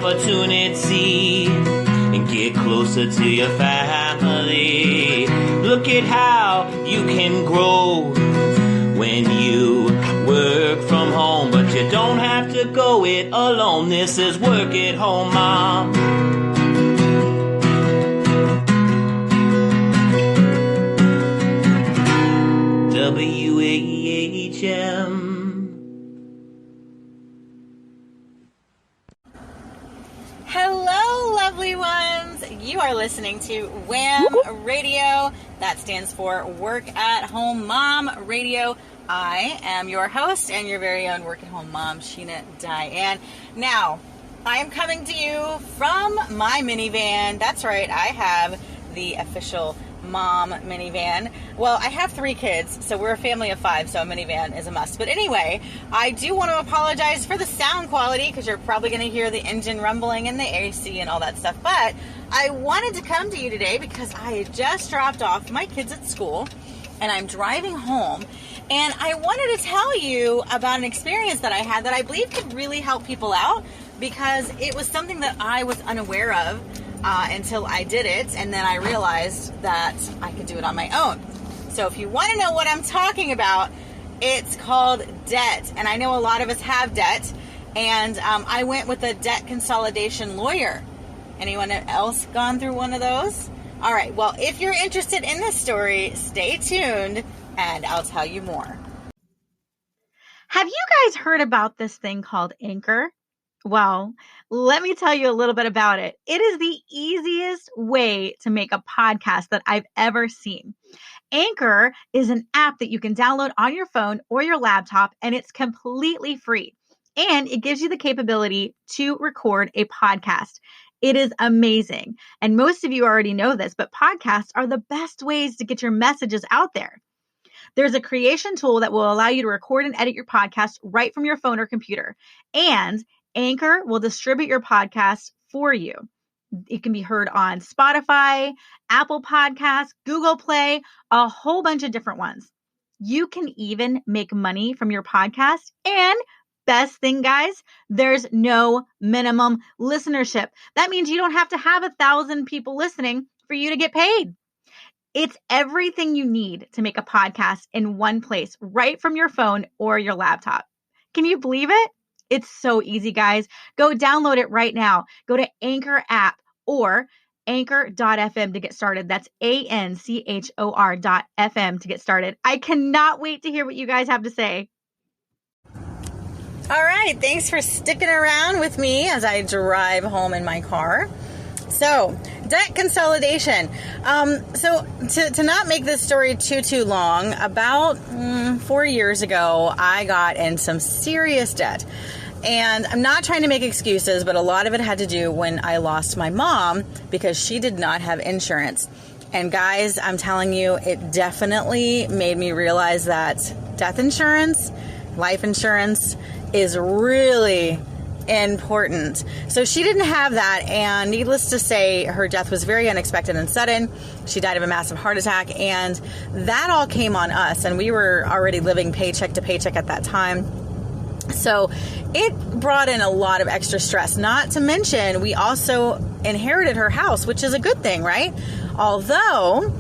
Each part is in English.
opportunity and get closer to your family. Look at how you can grow when you work from home, but you don't have to go it alone. This is Work at Home Mom. WAHM. Hello, lovely ones. You are listening to WHAM Radio. That stands for Work at Home Mom Radio. I am your host and your very own Work at Home Mom, Sheena Diane. Now, I am coming to you from my minivan. That's right, I have the official mom minivan. Well, I have 3 kids, so we're a family of 5, so a minivan is a must. But anyway, I do want to apologize for the sound quality because you're probably going to hear the engine rumbling and the AC and all that stuff. But I wanted to come to you today because I had just dropped off my kids at school and I'm driving home. And I wanted to tell you about an experience that I had that I believe could really help people out because it was something that I was unaware of until I did it, and then I realized that I could do it on my own. So if you want to know what I'm talking about, it's called debt. And I know a lot of us have debt, and I went with a debt consolidation lawyer. Anyone else gone through one of those? All right, well, if you're interested in this story, stay tuned, and I'll tell you more. Have you guys heard about this thing called Anchor? Well, let me tell you a little bit about it. It is the easiest way to make a podcast that I've ever seen. Anchor is an app that you can download on your phone or your laptop, and it's completely free. And it gives you the capability to record a podcast. It is amazing. And most of you already know this, but podcasts are the best ways to get your messages out there. There's a creation tool that will allow you to record and edit your podcast right from your phone or computer. And Anchor will distribute your podcast for you. It can be heard on Spotify, Apple Podcasts, Google Play, a whole bunch of different ones. You can even make money from your podcast. And best thing, guys, there's no minimum listenership. That means you don't have to have 1,000 people listening for you to get paid. It's everything you need to make a podcast in one place, right from your phone or your laptop. Can you believe it? It's so easy, guys. Go download it right now. Go to Anchor app or anchor.fm to get started. That's ANCHOR.FM to get started. I cannot wait to hear what you guys have to say. All right, thanks for sticking around with me as I drive home in my car. So, debt consolidation. So to not make this story too long, about 4 years ago, I got in some serious debt. And I'm not trying to make excuses, but a lot of it had to do when I lost my mom because she did not have insurance. And guys, I'm telling you, it definitely made me realize that death insurance, life insurance is really important. So she didn't have that, and needless to say, her death was very unexpected and sudden. She died of a massive heart attack, and that all came on us, and we were already living paycheck to paycheck at that time. So it brought in a lot of extra stress. Not to mention, we also inherited her house, which is a good thing, right? Although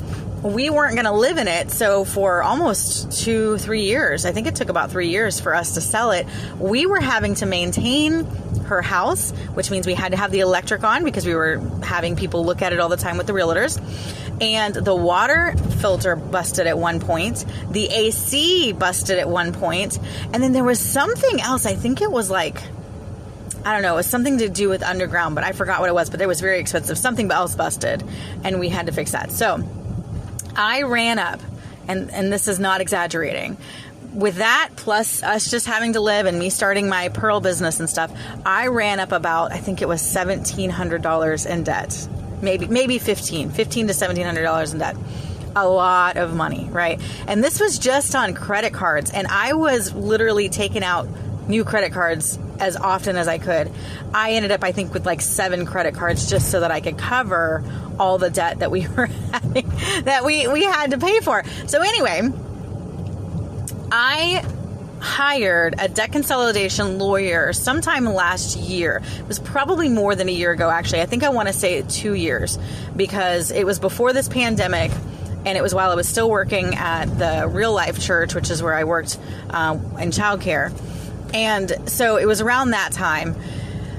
we weren't going to live in it. So for almost 2-3 years, I think it took about 3 years for us to sell it, we were having to maintain her house, which means we had to have the electric on because we were having people look at it all the time with the realtors. And the water filter busted at one point. The AC busted at one point. And then there was something else. I think it was like, I don't know, it was something to do with underground, but I forgot what it was, but it was very expensive. Something else busted, and we had to fix that. So I ran up, and this is not exaggerating, with that, plus us just having to live and me starting my pearl business and stuff, I ran up about, I think it was $1,700 in debt. Maybe $1,500 to $1,700 in debt. A lot of money, right? And this was just on credit cards. And I was literally taking out new credit cards as often as I could. I ended up, I think, with like 7 credit cards just so that I could cover all the debt that we were having, that we had to pay for. So anyway, I hired a debt consolidation lawyer sometime last year. It was probably more than a year ago, actually. I think I want to say 2 years, because it was before this pandemic, and it was while I was still working at the Real Life Church, which is where I worked in childcare. And so it was around that time.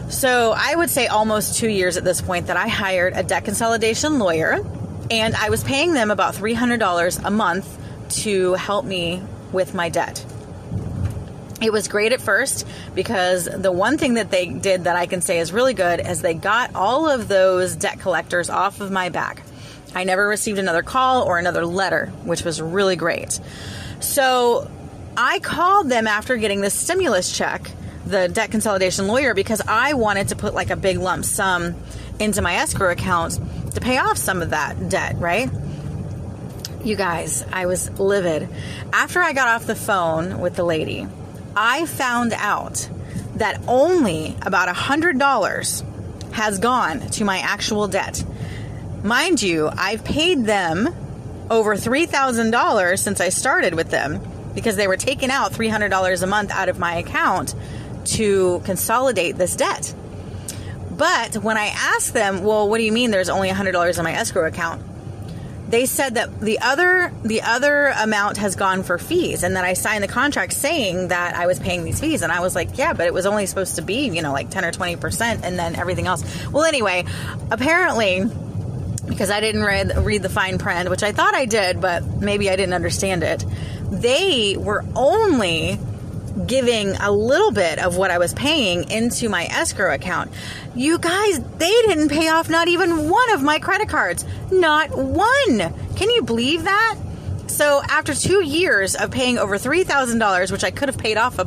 So I would say almost 2 years at this point that I hired a debt consolidation lawyer, and I was paying them about $300 a month to help me with my debt. It was great at first, because the one thing that they did that I can say is really good is they got all of those debt collectors off of my back. I never received another call or another letter, which was really great. So I called them after getting this stimulus check, the debt consolidation lawyer, because I wanted to put like a big lump sum into my escrow account to pay off some of that debt, right? You guys, I was livid. After I got off the phone with the lady, I found out that only about $100 has gone to my actual debt. Mind you, I've paid them over $3,000 since I started with them, because they were taking out $300 a month out of my account to consolidate this debt. But when I asked them, well, what do you mean there's only $100 in my escrow account? They said that the other amount has gone for fees, and that I signed the contract saying that I was paying these fees. And I was like, yeah, but it was only supposed to be, like 10 or 20%, and then everything else. Well, anyway, apparently, because I didn't read the fine print, which I thought I did, but maybe I didn't understand it, they were only giving a little bit of what I was paying into my escrow account. You guys, they didn't pay off not even one of my credit cards. Not one. Can you believe that? So after 2 years of paying over $3,000, which I could have paid off a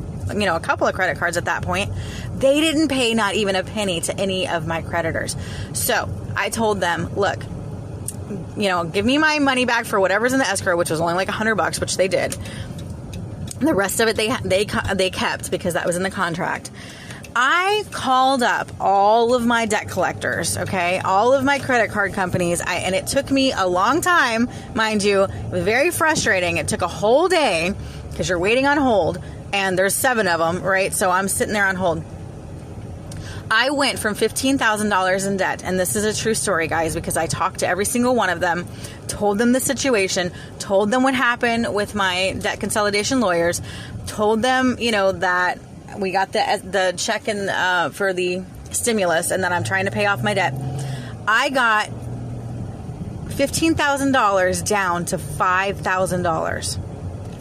couple of credit cards at that point, they didn't pay not even a penny to any of my creditors. So I told them, look, give me my money back for whatever's in the escrow, which was only like $100, which they did. The rest of it they kept, because that was in the contract. I called up all of my debt collectors, okay, all of my credit card companies, and it took me a long time, mind you. It was very frustrating. It took a whole day, because you're waiting on hold, and there's 7 of them, right? So I'm sitting there on hold. I went from $15,000 in debt, and this is a true story, guys, because I talked to every single one of them, told them the situation, told them what happened with my debt consolidation lawyers, told them, that we got the check in for the stimulus, and that I'm trying to pay off my debt. I got $15,000 down to $5,000.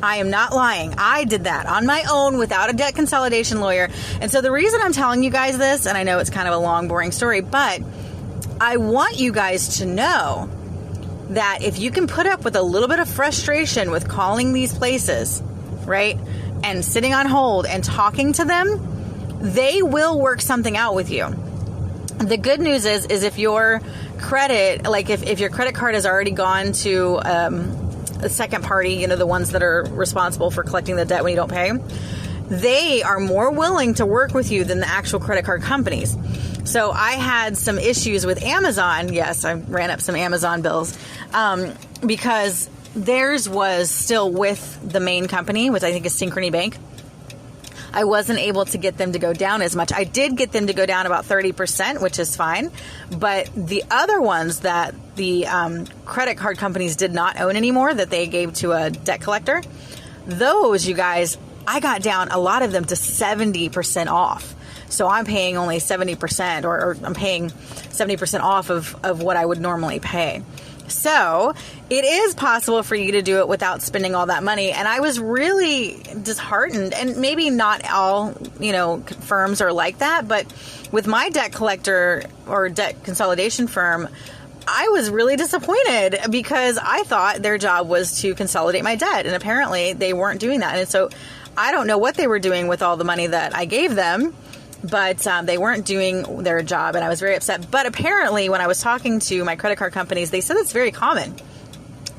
I am not lying. I did that on my own without a debt consolidation lawyer. And so the reason I'm telling you guys this, and I know it's kind of a long, boring story, but I want you guys to know that if you can put up with a little bit of frustration with calling these places, right, and sitting on hold and talking to them, they will work something out with you. The good news is if your credit, like if your credit card has already gone to the second party, the ones that are responsible for collecting the debt when you don't pay, they are more willing to work with you than the actual credit card companies. So I had some issues with Amazon. Yes, I ran up some Amazon bills because theirs was still with the main company, which I think is Synchrony Bank. I wasn't able to get them to go down as much. I did get them to go down about 30%, which is fine. But the other ones that the credit card companies did not own anymore, that they gave to a debt collector, those, you guys, I got down a lot of them to 70% off. So I'm paying only 70%, or I'm paying 70% off of what I would normally pay. So it is possible for you to do it without spending all that money. And I was really disheartened, and maybe not all, firms are like that, but with my debt collector or debt consolidation firm, I was really disappointed because I thought their job was to consolidate my debt. And apparently they weren't doing that. And so I don't know what they were doing with all the money that I gave them, but they weren't doing their job, and I was very upset. But apparently when I was talking to my credit card companies, they said it's very common.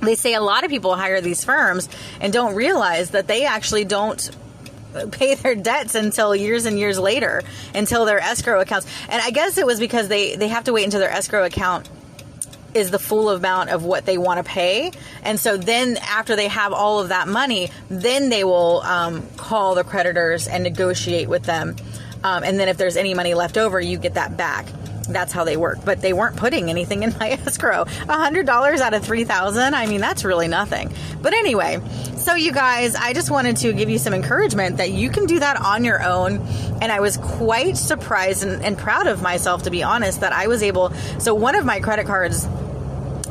They say a lot of people hire these firms and don't realize that they actually don't pay their debts until years and years later, until their escrow accounts. And I guess it was because they have to wait until their escrow account is the full amount of what they want to pay. And so then after they have all of that money, then they will call the creditors and negotiate with them. And then if there's any money left over, you get that back. That's how they work. But they weren't putting anything in my escrow. $100 out of $3,000. I mean, that's really nothing. But anyway, so you guys, I just wanted to give you some encouragement that you can do that on your own. And I was quite surprised and proud of myself, to be honest, that I was able. So one of my credit cards,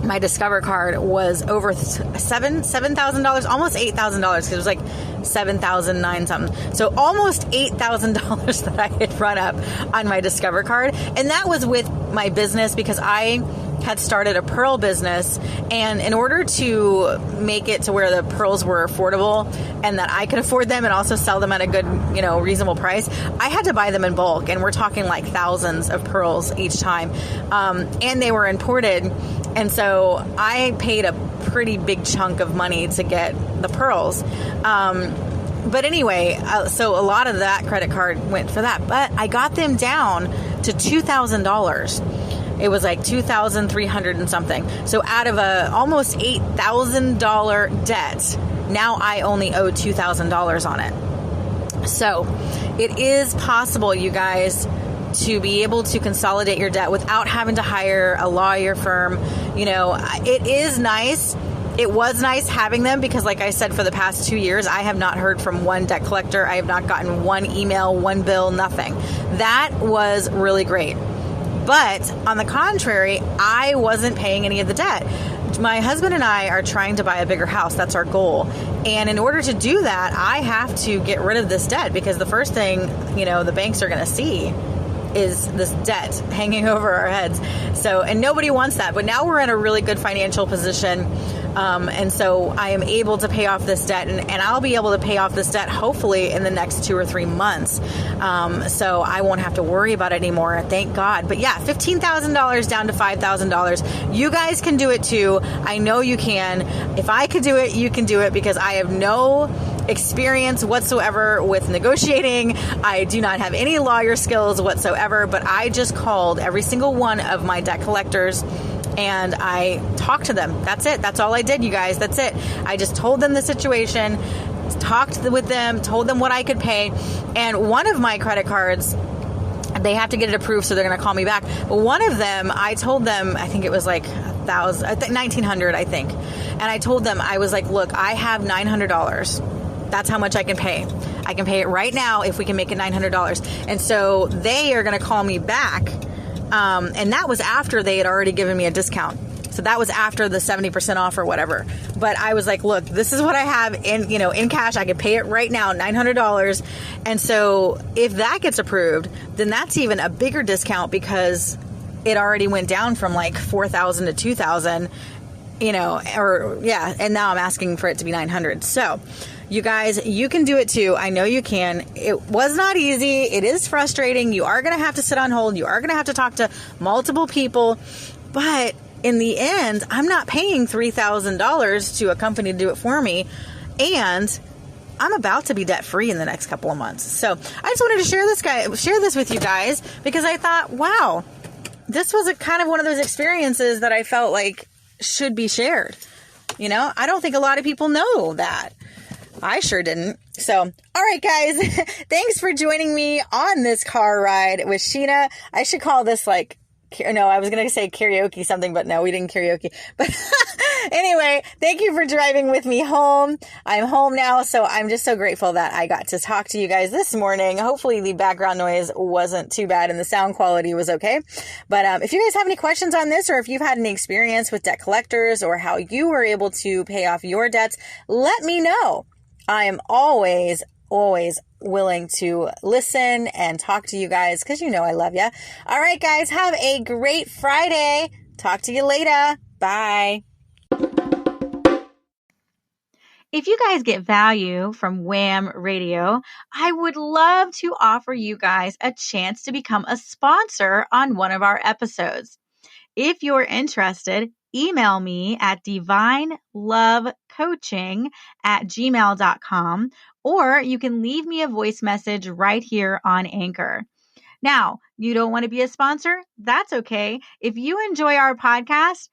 my Discover card, was over $7,000, almost $8,000, because it was like $7,009 something. So almost $8,000 that I had run up on my Discover card. And that was with my business, because I had started a pearl business, and in order to make it to where the pearls were affordable and that I could afford them and also sell them at a good, reasonable price, I had to buy them in bulk, and we're talking like thousands of pearls each time, and they were imported, and so I paid a pretty big chunk of money to get the pearls. But anyway, so a lot of that credit card went for that, but I got them down to $2,000. It was like $2,300 and something. So out of a almost $8,000 debt, now I only owe $2,000 on it. So it is possible, you guys, to be able to consolidate your debt without having to hire a lawyer firm. It is nice. It was nice having them, because like I said, for the past 2 years, I have not heard from one debt collector. I have not gotten one email, one bill, nothing. That was really great. But on the contrary, I wasn't paying any of the debt. My husband and I are trying to buy a bigger house. That's our goal. And in order to do that, I have to get rid of this debt, because the first thing, the banks are going to see is this debt hanging over our heads. So, and nobody wants that. But now we're in a really good financial position. And so I am able to pay off this debt, and I'll be able to pay off this debt hopefully in the next 2 or 3 months. So I won't have to worry about it anymore. Thank God. But yeah, $15,000 down to $5,000. You guys can do it too. I know you can. If I could do it, you can do it, because I have no experience whatsoever with negotiating. I do not have any lawyer skills whatsoever, but I just called every single one of my debt collectors and I talked to them. That's it. That's all I did, you guys. That's it. I just told them the situation, talked with them, told them what I could pay. And one of my credit cards, they have to get it approved, so they're going to call me back. But one of them, I told them, I think it was like $1,900, I think. And I told them, I was like, look, I have $900. That's how much I can pay. I can pay it right now if we can make it $900. And so they are going to call me back. And that was after they had already given me a discount. So that was after the 70% off or whatever. But I was like, look, this is what I have in cash. I can pay it right now, $900. And so if that gets approved, then that's even a bigger discount, because it already went down from like $4,000 to $2,000, and now I'm asking for it to be $900. So you guys, you can do it too. I know you can. It was not easy. It is frustrating. You are going to have to sit on hold. You are going to have to talk to multiple people. But in the end, I'm not paying $3,000 to a company to do it for me. And I'm about to be debt free in the next couple of months. So I just wanted to share this with you guys, because I thought, wow, this was a kind of one of those experiences that I felt like should be shared. I don't think a lot of people know that. I sure didn't. So, all right, guys, thanks for joining me on this car ride with Sheena. I should call this I was going to say karaoke something, but no, we didn't karaoke. But anyway, thank you for driving with me home. I'm home now, so I'm just so grateful that I got to talk to you guys this morning. Hopefully the background noise wasn't too bad and the sound quality was okay. But if you guys have any questions on this, or if you've had any experience with debt collectors or how you were able to pay off your debts, let me know. I am always willing to listen and talk to you guys, because I love you. All right, guys, have a great Friday. Talk to you later. Bye. If you guys get value from Wham Radio, I would love to offer you guys a chance to become a sponsor on one of our episodes. If you're interested, email me at divinelovecoaching@gmail.com, or you can leave me a voice message right here on Anchor. Now, you don't want to be a sponsor? That's okay. If you enjoy our podcast,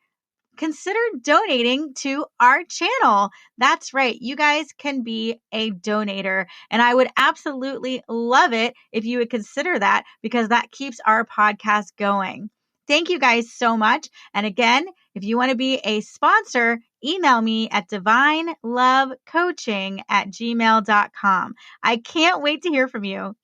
consider donating to our channel. That's right. You guys can be a donator, and I would absolutely love it if you would consider that, because that keeps our podcast going. Thank you guys so much. And again, if you want to be a sponsor, email me at divinelovecoaching@gmail.com. I can't wait to hear from you.